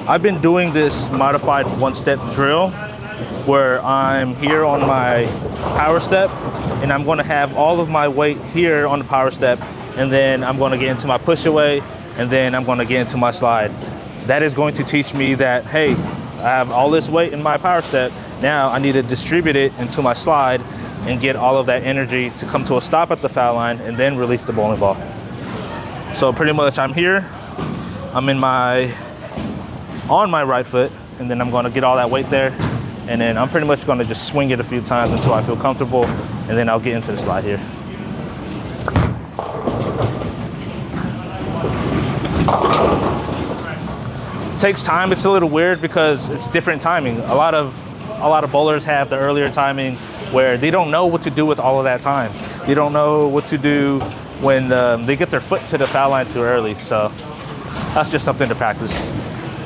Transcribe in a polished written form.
I've been doing this modified one-step drill where I'm here on my power step and I'm going to have all of my weight here on the power step, and then I'm going to get into my push away, and then I'm going to get into my slide. That is going to teach me that, hey, I have all this weight in my power step. Now I need to distribute it into my slide and get all of that energy to come to a stop at the foul line and then release the bowling ball. So pretty much I'm here, I'm on my right foot, and then I'm going to get all that weight there, and then I'm pretty much going to just swing it a few times until I feel comfortable, and then I'll get into the slide here. It takes time. It's a little weird because it's different timing. A lot of bowlers have the earlier timing where they don't know what to do with all of that time. They don't know what to do when they get their foot to the foul line too early. So that's just something to practice.